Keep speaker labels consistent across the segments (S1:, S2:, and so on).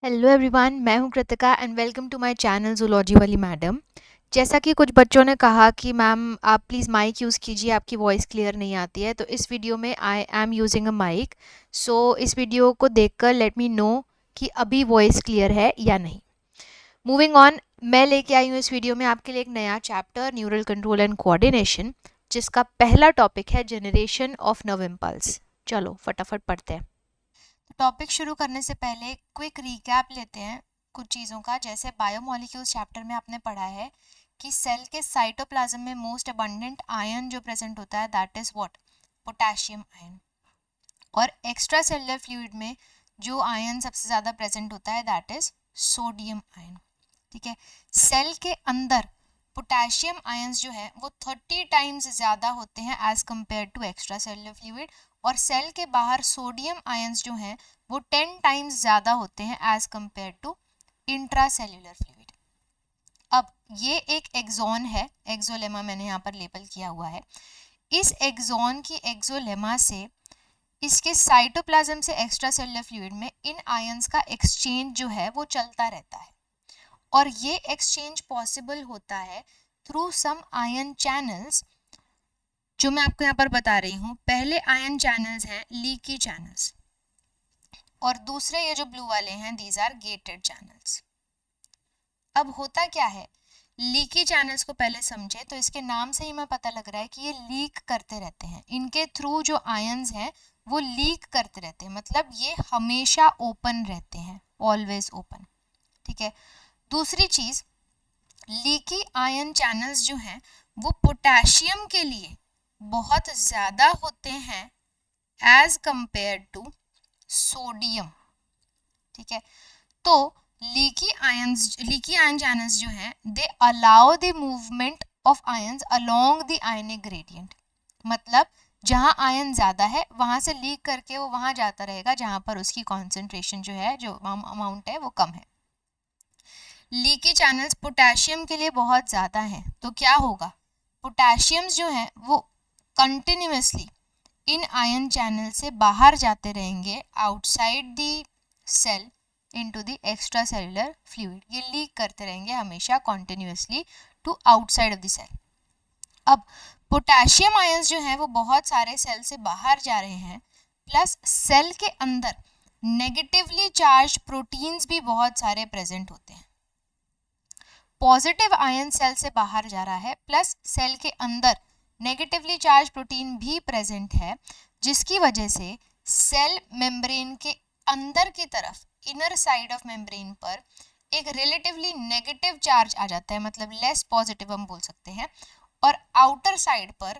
S1: Hello everyone, मैं हूं Kritika and welcome to my channel zoology वाली मैडम। जैसा कि कुछ बच्चों ने कहा कि मैम आप प्लीज़ माइक यूज़ कीजिए, आपकी वॉइस क्लियर नहीं आती है, तो इस वीडियो में I am using a mic. So इस वीडियो को देखकर लेट मी नो कि अभी वॉइस क्लियर है या नहीं। मूविंग ऑन, मैं लेके आई हूँ इस वीडियो में आपके लिए एक नया chapter neural control and coordination, जिसका पहला टॉपिक है जनरेशन ऑफ नर्व इम्पल्स। चलो फटाफट पढ़ते हैं। टॉपिक शुरू करने से पहले क्विक रिकैप लेते हैं कुछ चीज़ों का। जैसे बायोमोलिक्यूल्स चैप्टर में आपने पढ़ा है कि सेल के साइटोप्लाज्म में मोस्ट अबंडेंट आयन जो प्रेजेंट होता है that is what, potassium ion. और एक्स्ट्रा सेलुलर फ्लूइड में जो आयन सबसे ज़्यादा प्रेजेंट होता है दैट इज सोडियम आयन। ठीक है, सेल के अंदर पोटेशियम आयंस जो है वो 30 टाइम्स ज़्यादा होते हैं as compare to extracellular fluid, और सेल के बाहर सोडियम आयंस जो हैं वो 10 टाइम्स ज़्यादा होते हैं as compare to intracellular fluid. अब ये एक एक्सॉन है, एक्सोलेमा मैंने यहाँ पर लेबल किया हुआ है। इस एक्सॉन की एक्सोलेमा से इसके साइटोप्लाज्म से एक्स्ट्रा सेलुलर फ्लूइड में इन आयंस का एक्सचेंज जो है वो चलता रहता है, और ये एक्सचेंज पॉसिबल होता है थ्रू सम आयन चैनल्स जो मैं आपको यहाँ पर बता रही हूँ। पहले आयन चैनल्स हैं लीकी चैनल्स, और दूसरे ये जो ब्लू वाले हैं दीज आर गेटेड चैनल्स। अब होता क्या है, लीकी चैनल्स को पहले समझे तो इसके नाम से ही हमें पता लग रहा है कि ये लीक करते रहते हैं। इनके थ्रू जो आयंस हैं वो लीक करते रहते हैं, मतलब ये हमेशा ओपन रहते हैं, ऑलवेज ओपन। ठीक है, दूसरी चीज, लीकी आयन चैनल्स जो हैं वो पोटेशियम के लिए बहुत ज़्यादा होते हैं एज कंपेयर टू सोडियम। ठीक है, तो लीकी आयन चैनल्स जो हैं they allow the movement of ions along the ionic gradient, मतलब जहां आयन ज़्यादा है वहां से लीक करके वो वहां जाता रहेगा जहां पर उसकी कॉन्सेंट्रेशन जो है, जो अमाउंट है वो कम है। लीकी चैनल्स पोटेशियम के लिए बहुत ज़्यादा हैं, तो क्या होगा, पोटेशियम्स जो हैं वो कंटिन्यूसली इन आयन चैनल से बाहर जाते रहेंगे outside the cell into the extracellular fluid. ये लीक करते रहेंगे हमेशा continuously to outside of the cell. अब पोटेशियम आयंस जो हैं वो बहुत सारे सेल से बाहर जा रहे हैं, प्लस सेल के अंदर नेगेटिवली चार्ज प्रोटीन्स भी बहुत सारे प्रेजेंट होते हैं। पॉजिटिव आयन सेल से बाहर जा रहा है, प्लस सेल के अंदर नेगेटिवली चार्ज प्रोटीन भी प्रेजेंट है, जिसकी वजह से सेल मेम्ब्रेन के अंदर की तरफ इनर साइड ऑफ मेम्ब्रेन पर एक रिलेटिवली नेगेटिव चार्ज आ जाता है, मतलब लेस पॉजिटिव हम बोल सकते हैं, और आउटर साइड पर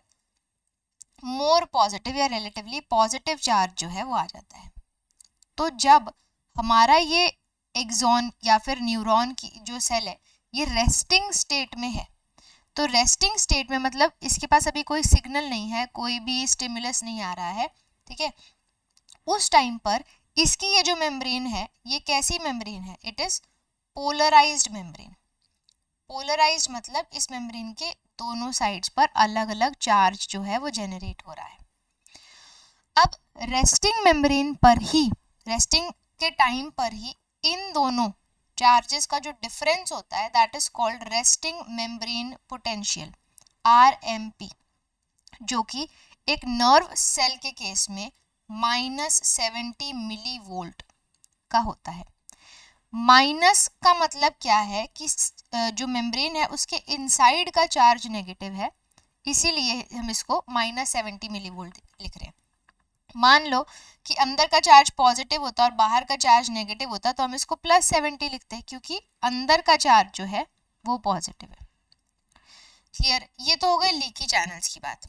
S1: मोर पॉजिटिव या रिलेटिवली पॉजिटिव चार्ज जो है वो आ जाता है। तो जब हमारा ये एक्सॉन या फिर न्यूरॉन की जो सेल है ये रेस्टिंग स्टेट में है, तो रेस्टिंग स्टेट में मतलब इसके पास अभी कोई सिग्नल नहीं है, कोई भी स्टिमुलस नहीं आ रहा है। ठीक है, उस टाइम पर इसकी ये जो मेम्ब्रेन है ये कैसी मेम्ब्रेन है, it is polarised membrane. Polarised मतलब इस मेम्ब्रेन के दोनों साइड्स पर अलग अलग चार्ज जो है वो जेनरेट हो रहा है। अब रेस्टिंग मेम्ब्रेन पर ही, रेस्टिंग के टाइम पर ही इन दोनों चार्जेस का जो डिफरेंस होता है that is called resting membrane potential, RMP, जो कि एक नर्व सेल के केस में -70 मिली वोल्ट का होता है। माइनस का मतलब क्या है कि जो मेम्ब्रेन है उसके इनसाइड का चार्ज नेगेटिव है, इसीलिए हम इसको -70 मिली वोल्ट लिख रहे हैं। मान लो कि अंदर का चार्ज पॉजिटिव होता और बाहर का चार्ज नेगेटिव होता तो हम इसको +70 लिखते हैं, क्योंकि अंदर का चार्ज जो है वो पॉजिटिव है। क्लियर, ये तो हो गए लीकी चैनल्स की बात।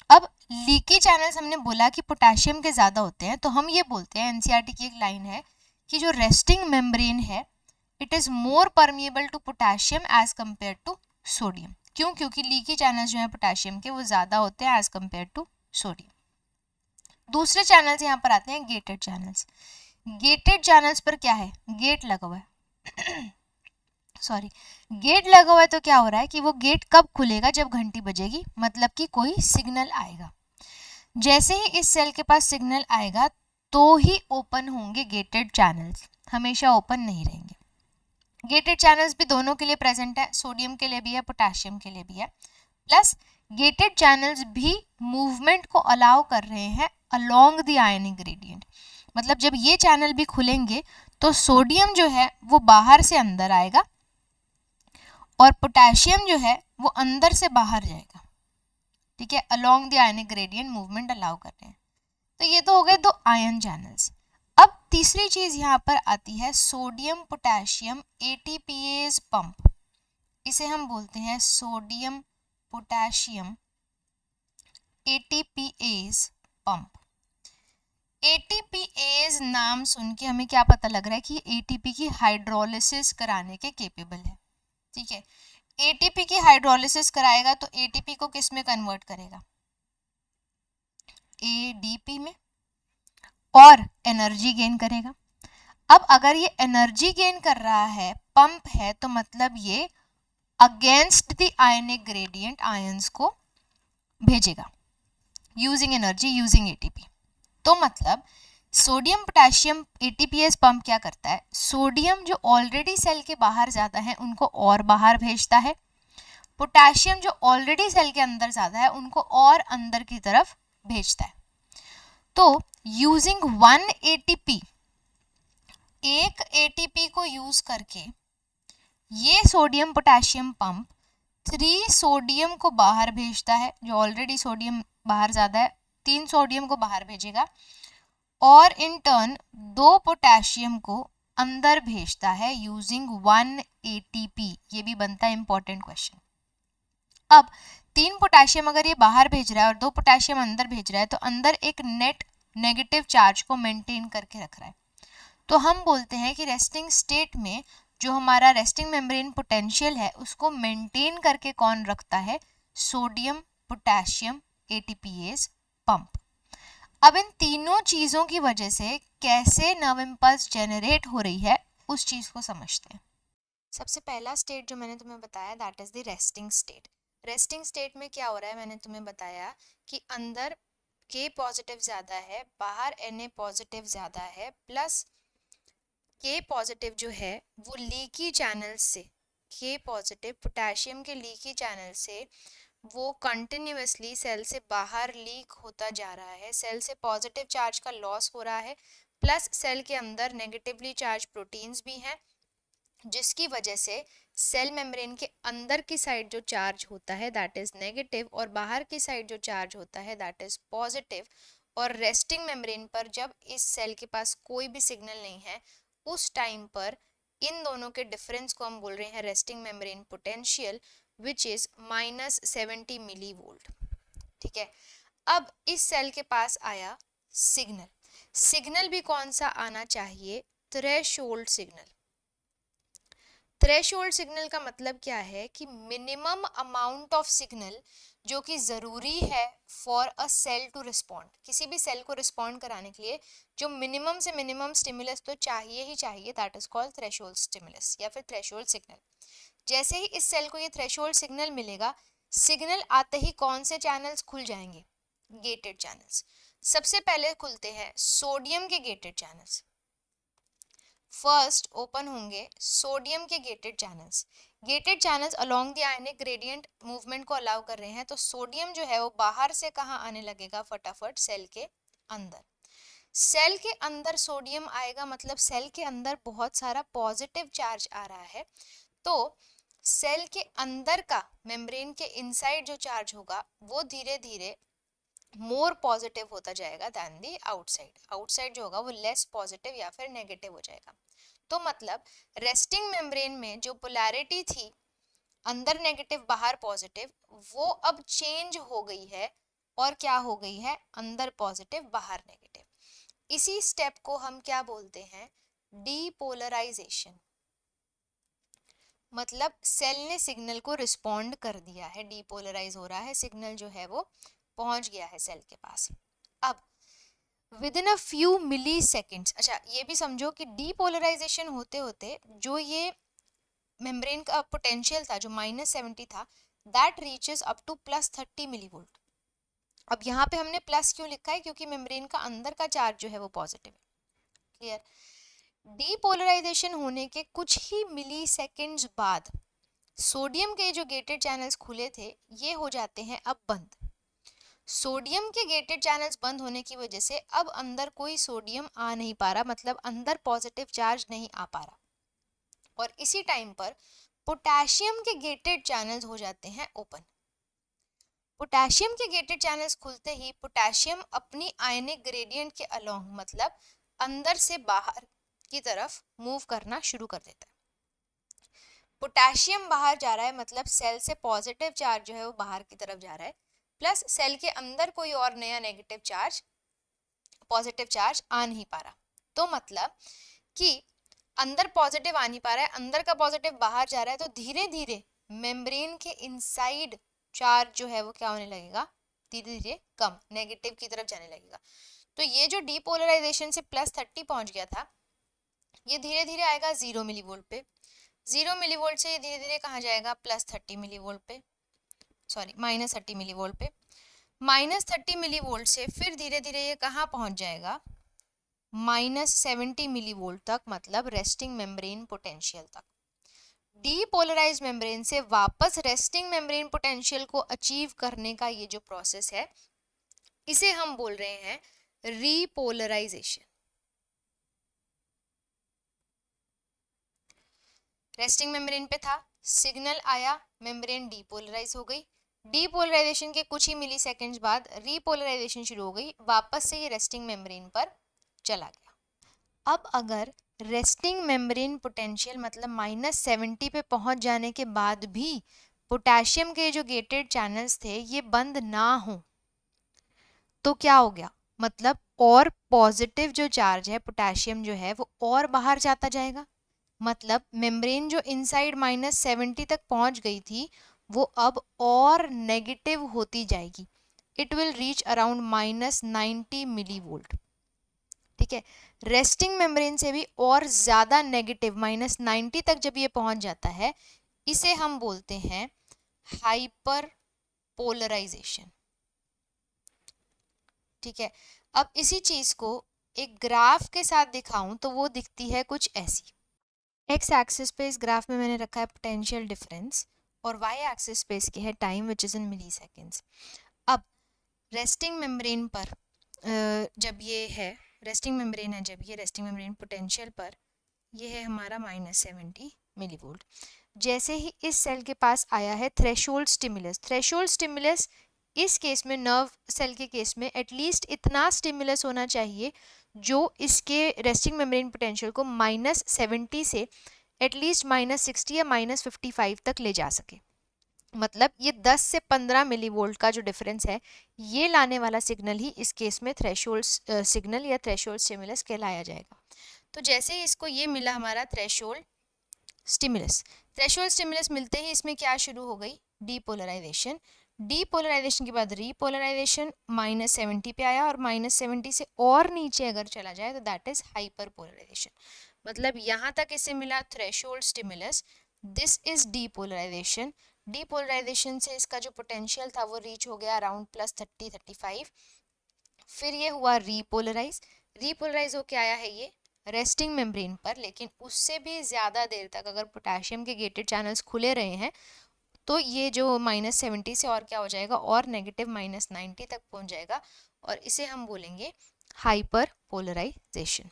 S1: अब लीकी चैनल्स हमने बोला कि पोटेशियम के ज़्यादा होते हैं, तो हम ये बोलते हैं, NCERT की एक लाइन है कि जो रेस्टिंग मेम्ब्रेन है it is more permeable to potassium as compare to sodium. क्यों, क्योंकि लीकी चैनल्स जो हैं पोटेशियम के वो ज़्यादा होते हैं एज कम्पेयर टू सोडियम। दूसरे चैनल्स यहाँ पर आते हैं गेटेड चैनल्स। गेटेड चैनल्स पर क्या है, गेट लगा हुआ है सॉरी, गेट लगा हुआ है, तो क्या हो रहा है कि वो गेट कब खुलेगा, जब घंटी बजेगी, मतलब कि कोई सिग्नल आएगा। जैसे ही इस सेल के पास सिग्नल आएगा तो ही ओपन होंगे गेटेड चैनल्स, हमेशा ओपन नहीं रहेंगे। गेटेड चैनल्स भी दोनों के लिए प्रेजेंट है, सोडियम के लिए भी है, पोटेशियम के लिए भी है। प्लस गेटेड चैनल्स भी मूवमेंट को अलाउ कर रहे हैं अलोंग द आयनिक ग्रेडियंट। मतलब जब ये चैनल भी खुलेंगे तो सोडियम जो है वो बाहर से अंदर आएगा और पोटेशियम जो है वो अंदर से बाहर जाएगा। ठीक है, along the ionic gradient movement allow कर रहे हैं। तो ये तो हो गए दो आयन चैनल्स। अब तीसरी चीज यहाँ पर आती है सोडियम पोटेशियम एटीपीएज पंप। इसे हम बोलते हैं sodium potassium ATPase pump. ATPase नाम सुन के हमें क्या पता लग रहा है कि एटीपी की हाइड्रोलिसिस कराने के केपेबल है। ठीक है, एटीपी की हाइड्रोलिसिस कराएगा तो एटीपी को किस में कन्वर्ट करेगा, एडीपी में, और एनर्जी गेन करेगा। अब अगर ये एनर्जी गेन कर रहा है, पंप है, तो मतलब ये against the ionic gradient ions को भेजेगा यूजिंग एनर्जी, यूजिंग एटीपी। तो मतलब सोडियम पोटेशियम एटीपीएस पंप क्या करता है, सोडियम जो ऑलरेडी सेल के बाहर जाता है उनको और बाहर भेजता है, पोटेशियम जो ऑलरेडी सेल के अंदर जाता है उनको और अंदर की तरफ भेजता है। तो यूजिंग 1 एटीपी, एक एटीपी को यूज करके ये सोडियम पोटेशियम पंप 3 सोडियम को बाहर भेजता है, जो ऑलरेडी सोडियम बाहर ज्यादा है 3 सोडियम को बाहर भेजेगा, और इन टर्न 2 पोटेशियम को अंदर भेजता है यूजिंग 1 एटीपी। ये भी बनता है इंपॉर्टेंट क्वेश्चन। अब 3 पोटेशियम अगर ये बाहर भेज रहा है और 2 पोटेशियम अंदर भेज रहा है तो अंदर एक नेट नेगेटिव चार्ज को मेंटेन करके रख रहा है। तो हम बोलते हैं कि रेस्टिंग स्टेट में जो हमारा रेस्टिंग मेम्ब्रेन पोटेंशियल है उसको मेंटेन करके कौन रखता है, सोडियम पोटेशियम एटीपीएज पंप। अब इन तीनों चीजों की वजह से कैसे नर्व इंपल्स जेनरेट हो रही है उस चीज को समझते हैं। सबसे पहला स्टेट जो मैंने तुम्हें बताया that is the resting state. Resting state में क्या हो रहा है, मैंने तुम्हें बताया कि अंदर के पॉजिटिव ज़्यादा है, बाहर Na पॉजिटिव ज़्यादा है, प्लस के पॉजिटिव जो है वो लीकी चैनल से, के पॉजिटिव पोटेशियम के लीकी चैनल से वो कंटिन्यूअसली सेल से बाहर लीक होता जा रहा है, सेल से पॉजिटिव चार्ज का लॉस हो रहा है, प्लस सेल के अंदर नेगेटिवली चार्ज प्रोटीन्स भी हैं, जिसकी वजह से सेल मेम्ब्रेन के अंदर की साइड जो चार्ज होता है दैट इज नेगेटिव और बाहर की साइड जो चार्ज होता है दैट इज पॉजिटिव। और रेस्टिंग मेम्ब्रेन पर जब इस सेल के पास कोई भी सिग्नल नहीं है उस टाइम पर इन दोनों के डिफरेंस को हम बोल रहे हैं resting membrane potential which is -70 millivolt. ठीक है, अब इस सेल के पास आया सिग्नल, सिग्नल भी कौन सा आना चाहिए, थ्रेशोल्ड सिग्नल। थ्रेशोल्ड सिग्नल का मतलब क्या है कि मिनिमम अमाउंट ऑफ सिग्नल जो कि ज़रूरी है for a cell to respond, किसी भी सेल को रिस्पॉन्ड कराने के लिए जो मिनिमम से मिनिमम स्टिमुलस तो चाहिए ही चाहिए, that is called threshold stimulus या फिर थ्रेशोल्ड सिग्नल। जैसे ही इस सेल को ये थ्रेशोल्ड सिग्नल मिलेगा, सिग्नल आते ही कौन से चैनल्स खुल जाएंगे, गेटेड चैनल्स। सबसे पहले खुलते हैं सोडियम के गेटेड चैनल्स। फर्स्ट ओपन होंगे सोडियम के gated channels. Gated channels along the ionic gradient movement को अलाउ कर रहे हैं, तो सोडियम जो है वो बाहर से कहाँ आने लगेगा, फटाफट सेल के अंदर। सेल के अंदर सोडियम आएगा मतलब सेल के अंदर बहुत सारा पॉजिटिव चार्ज आ रहा है, तो सेल के अंदर का मेम्ब्रेन के इनसाइड जो चार्ज होगा वो धीरे धीरे मोर पॉजिटिव होता जाएगा दैन दी आउटसाइड। आउटसाइड जो होगा वो लेस पॉजिटिव या फिर नेगेटिव हो जाएगा। तो मतलब रेस्टिंग मेम्ब्रेन में जो पोलैरिटी थी अंदर नेगेटिव बाहर पॉजिटिव, वो अब चेंज हो गई है और क्या हो गई है, अंदर पॉजिटिव बाहर नेगेटिव। इसी स्टेप को हम क्या बोलते हैं, डीपोलराइजेशन। मतलब सेल ने सिग्नल को रिस्पॉन्ड कर दिया है, डीपोलराइज हो रहा है, सिग्नल जो है वो पहुंच गया है सेल के पास। अब within a few milliseconds, अच्छा ये भी समझो कि डीपोलराइजेशन होते होते जो ये मेम्ब्रेन का पोटेंशियल था जो -70 था that reaches up to +30 millivolt. अब यहाँ पे हमने प्लस क्यों लिखा है, क्योंकि मेम्ब्रेन का अंदर का चार्ज जो है वो पॉजिटिव है। क्लियर। डीपोलराइजेशन होने के कुछ ही मिली सेकेंड्स बाद सोडियम के जो गेटेड चैनल्स खुले थे ये हो जाते हैं अब बंद। सोडियम के गेटेड चैनल्स बंद होने की वजह से अब अंदर कोई सोडियम आ नहीं पा रहा, मतलब अंदर पॉजिटिव चार्ज नहीं आ पा रहा। और इसी टाइम पर पोटेशियम के गेटेड चैनल्स हो जाते हैं ओपन। पोटेशियम के गेटेड चैनल्स खुलते ही पोटेशियम अपनी आयनिक ग्रेडियंट के अलोंग, मतलब अंदर से बाहर की तरफ मूव करना शुरू कर देता है। पोटेशियम बाहर जा रहा है, मतलब सेल से पॉजिटिव चार्ज जो है वो बाहर की तरफ जा रहा है, प्लस सेल के अंदर कोई और नया नेगेटिव चार्ज, पॉजिटिव चार्ज आ नहीं पा रहा। तो मतलब कि अंदर पॉजिटिव आ नहीं पा रहा है, अंदर का पॉजिटिव बाहर जा रहा है, तो धीरे धीरे मेम्ब्रेन के इनसाइड चार्ज जो है वो क्या होने लगेगा, धीरे धीरे कम, नेगेटिव की तरफ जाने लगेगा। तो ये जो डीपोलराइजेशन से +30 पहुंच गया था, ये धीरे धीरे आएगा 0 मिलीवोल्ट पे। 0 मिलीवोल्ट से धीरे धीरे कहाँ जाएगा, +30 मिलीवोल्ट पे, सॉरी -30 मिलीवोल्ट पे। -30 मिलीवोल्ट से फिर धीरे धीरे ये कहाँ पहुंच जाएगा, -70 मिलीवोल्ट तक, मतलब रेस्टिंग मेम्ब्रेन पोटेंशियल तक। डीपोलराइज मेम्ब्रेन से वापस रेस्टिंग मेम्ब्रेन पोटेंशियल को अचीव करने का ये जो प्रोसेस है, इसे हम बोल रहे हैं रीपोलराइजेशन। रेस्टिंग मेम्ब्रेन पे था, सिग्नल आया, मेम्ब्रेन डीपोलराइज हो गई। डीपोलराइजेशन के कुछ ही मिली सेकेंड्स बाद रीपोलराइजेशन शुरू हो गई, वापस से ये रेस्टिंग मेम्ब्रेन पर चला गया। अब अगर रेस्टिंग मेम्ब्रेन पोटेंशियल मतलब -70 पे पहुंच जाने के बाद भी पोटेशियम के जो गेटेड चैनल्स थे ये बंद ना हो, तो क्या हो गया, मतलब और पॉजिटिव जो चार्ज है पोटेशियम जो है वो और बाहर जाता जाएगा। मतलब मेम्ब्रेन जो इनसाइड -70 तक पहुंच गई थी वो अब और नेगेटिव होती जाएगी। It will reach around -90 millivolt. ठीक है, रेस्टिंग मेम्ब्रेन से भी और ज्यादा नेगेटिव -90 तक जब ये पहुंच जाता है, इसे हम बोलते हैं हाइपर पोलराइजेशन। ठीक है, अब इसी चीज को एक ग्राफ के साथ दिखाऊं तो वो दिखती है कुछ ऐसी। एक्स एक्सिस पे इस ग्राफ में मैंने रखा है पोटेंशियल डिफरेंस और वाई एक्सिस पे इसकी है time which is in milliseconds. अब रेस्टिंग मेम्ब्रेन पर जब ये है, रेस्टिंग मेम्ब्रेन है जब ये, रेस्टिंग मेम्ब्रेन पोटेंशियल पर ये है हमारा -70 मिलीवोल्ट। जैसे ही इस सेल के पास आया है थ्रेशोल्ड स्टिमुलस, थ्रेशोल्ड स्टिमुलस इस केस में, नर्व सेल के केस में एटलीस्ट इतना स्टिमुलस होना चाहिए जो इसके रेस्टिंग मेम्ब्रेन पोटेंशियल को -70 से एटलीस्ट -60 या -55 तक ले जा सके। मतलब ये 10 से 15 मिलीवोल्ट का जो डिफरेंस है, ये लाने वाला सिग्नल ही इस केस में थ्रेशोल्ड सिग्नल या थ्रेशोल्ड स्टिमुलस कहलाया जाएगा। तो जैसे ही इसको ये मिला हमारा थ्रेशोल्ड स्टिमुलस, थ्रेशोल्ड स्टिमुलस मिलते ही इसमें क्या शुरू हो गई, डीपोलराइजेशन। डीपोलराइजेशन के बाद रीपोलराइजेशन, -70 पे आया और -70 से और नीचे अगर चला जाए तो दैट इज हाइपर पोलराइजेशन। मतलब यहाँ तक इसे मिला threshold stimulus, this is depolarisation. Depolarisation से इसका जो पोटेंशियल था वो रीच हो गया अराउंड +30-35। फिर ये हुआ रीपोलराइज, रीपोलराइज होके आया है ये रेस्टिंग मेम्ब्रेन पर, लेकिन उससे भी ज़्यादा देर तक अगर पोटेशियम के गेटेड चैनल्स खुले रहे हैं तो ये जो -70 से और क्या हो जाएगा, और नेगेटिव -90 तक पहुंच जाएगा, और इसे हम बोलेंगे हाइपर पोलराइजेशन।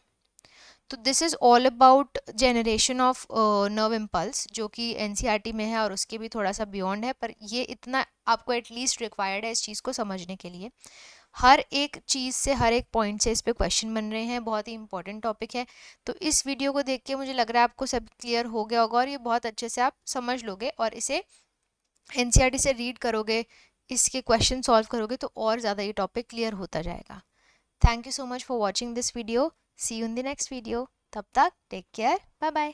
S1: तो this is all about generation of nerve impulse, जो कि एनसीईआरटी में है और उसके भी थोड़ा सा बियॉन्ड है, पर ये इतना आपको एटलीस्ट रिक्वायर्ड है इस चीज़ को समझने के लिए। हर एक चीज़ से, हर एक पॉइंट से इस पे क्वेश्चन बन रहे हैं, बहुत ही इंपॉर्टेंट टॉपिक है। तो इस वीडियो को देख के मुझे लग रहा है आपको सब क्लियर हो गया होगा और ये बहुत अच्छे से आप समझ लोगे, और इसे एनसीईआरटी से रीड करोगे, इसके क्वेश्चन सॉल्व करोगे तो और ज़्यादा ये टॉपिक क्लियर होता जाएगा। Thank you so much for watching this video, see you in the next video, तब तक टेक केयर, बाय बाय।